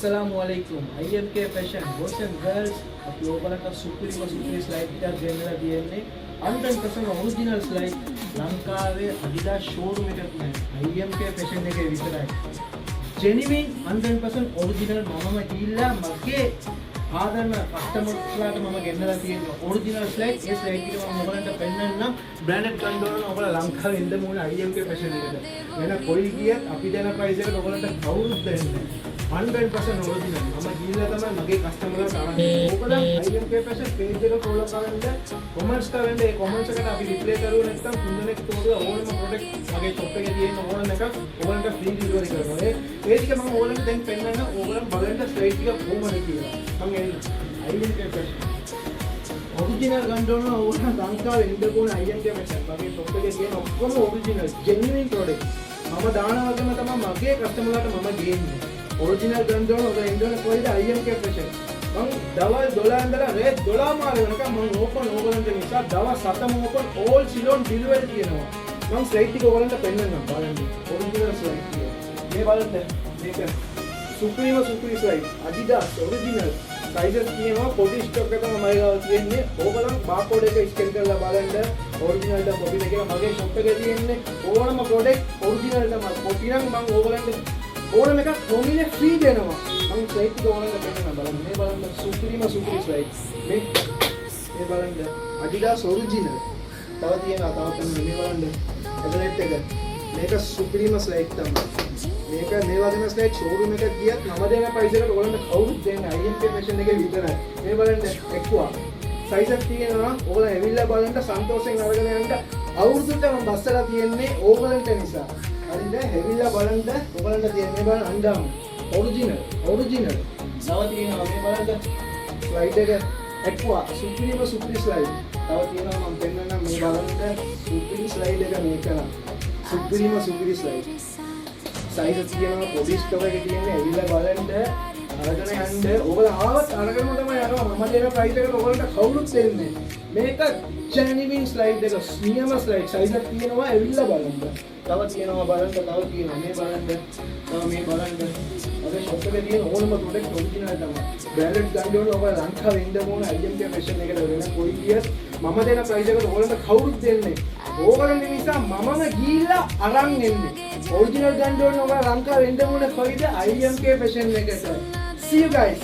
Assalamualaikum. IMK Fashion boys and girls අපි ඔයගලන්ට සුපිරි ස්ලයිඩ් එකක් ගෙන්නලා තියෙන්නේ 100% ඔරිජිනල් ස්ලයිඩ් ලංකාවේ Adidas showroom එකක් නෑ IMK Fashion එකේ විතරයි. genuine 100% ඔරිජිනල් මමම ගිහිල්ලා මගේ ආදරණ කස්ටමර්ස්ලාට මම ගෙන්නලා තියෙන ඔරිජිනල් ස්ලයිඩ් ඒ ස්ලයිඩ් එක මම ඔයගලන්ට පෙන්නන්නම් බ්‍රෑන්ඩඩ් ගන්න ඕන ඔයගලා ලංකාවේ ඉන්න ඕන IMK Fashion එකට. වෙන කොයි ගියත් අපි දෙන ප්‍රයිස් එකට ඔයගලන්ට කවුරුත් දෙන්නේ 100% original. මම ගිහිල්ලා තමයි මගේ කස්ටමර්ලාට අරන් ඕකනම් IMK Fashion page එක follow කරන්න comments කරන්න ඒ comments එකට අපි රිප්ලයි කරුවොත් නැත්නම් තුන්දෙනෙක් තෝරලා ඕනම product මගේ shop එකේ තියෙන ඕනම එකක් ඔයගලන්ට free delivery කරනවා. ඒ page එක මම ඔයගලන්ට දැන් පෙන්නන්න ඔයගලන් බලන්න slide ටික කොහොමද කියලා. මම එන්න IMK Fashion original ගන්න ඕන ඕන ලංකාවේ ඉන්න ඕන IMK Fashion මගේ shop එකේ තියෙන ඔක්කොම original genuine product. මම දානවා වගේම තමයි මගේ කස්ටමර්ලාට මම දෙන්නේ. ඔරිජිනල් ගන්දෝන ඔබ ඉන්දෝන කොයිද IMK Fashion මම දවල් 12 ඉඳලා රේ 12 මාර වෙනකම් මම ඕපන් ඕගලන්ට නිසා දවස් 7ම ඕපන් ඕල් සිලෝන් ඩිලිවරි තියෙනවා මම ස්ලයිඩ් ටික ඕගලන්ට පෙන්නන්නම් බලන්න ඔරිජිනල් ස්ලයිඩ් ටික මේ බලන්න මේක සුපිරිම ස්ලයිඩ් Adidas ඔරිජිනල් සයිසස් තියෙනවා පොඩි ස්ටොක් එක තමයි මම ගාව තියෙන්නේ ඕගලන් බාකෝඩ් එක ස්කෑන් කරලා බලන්න ඔරිජිනල් ද කොපි එකේ මගේ ෂොප් එකේ තියෙන්නේ ඕනම ප්‍රොඩක්ට් ඔරිජිනල් තමයි කොපි නම් මම ඕගලන්ට ඕනම එකක් කොමිනේ ෆ්‍රී දෙනවා මම ස්ලයිඩ් එක ඕනම දෙන්න බලන්න මේ බලන්න සුපිරිම ස්ලයිඩ් මේ බලන්න Adidas ඔරිජිනල් තව තියෙනවා තව මේ බලන්න එබලෙට් එක මේක සුපිරිම ස්ලයිඩ් තමයි මේක මේ වගේම ස්ලයිඩ් ෂෝරූම් එකකට ගියත් නම දෙන ප්‍රයිස් එකට ඔයගොල්ලන්ට කවුරුත් දෙන්නේ IMK Fashion එකේ විතරයි මේ බලන්න එක්වා සයිස් එකක් තියෙනවා ඔයගොල්ලෝ ඇවිල්ලා බලන්න සන්තෝෂෙන් අරගෙන යන්න අවුරුද්දට මම බස්සලා තියෙන්නේ ඕගලන්ට නිසා හරිද හැවිලා බලන්න ඔයගලන්ට තියෙන මේ බලන්න අන්දාම ඔරිජිනල් තව තියෙනවා මේ බලන්න ස්ලයිඩ් එක එක්වා සුපිරිම ස්ලයිඩ් තව තියෙනවා මම පෙන්නන්නම් මේ බලන්න සුපිරි ස්ලයිඩ් එක මේක නම් සුපිරිම ස්ලයිඩ් සයිස් තියෙනවා පොඩි ස්ටොක් එකේ තියෙන්නේ ඇවිල්ලා බලන්න අරගෙන යන්න ඔයගොල්ලෝ ආවත් අරගෙනම තමයි යනවා මම දෙන ප්‍රයිස් එකට ඔයගොල්ලන්ට කවුරුත් දෙන්නේ මේක genuine ස්ලයිඩ් එක නියම ස්ලයිඩ් සයිස් එක තියෙනවා ඇවිල්ලා බලන්න තව තියෙනවා බලන්න තව තියෙනවා මේ බලන්න තව මේ බලන්න අද shop එකේ තියෙන ඕනම product original තමයි branded ගන්න ඕන ඔබ ලංකාවේ ඉන්න ඕන IMK Fashion එකට වෙන කොයි ගියත් මම දෙන ප්‍රයිස් එකට ඕගොල්ලන්ට කවුරුත් දෙන්නේ ඕගොල්ලන් නිසා මමම ගිහිල්ලා අරන් එන්නේ original ගන්න ඕන ඔබ ලංකාවේ ඉන්න ඕන කොයිද IMK Fashion එකට see you guys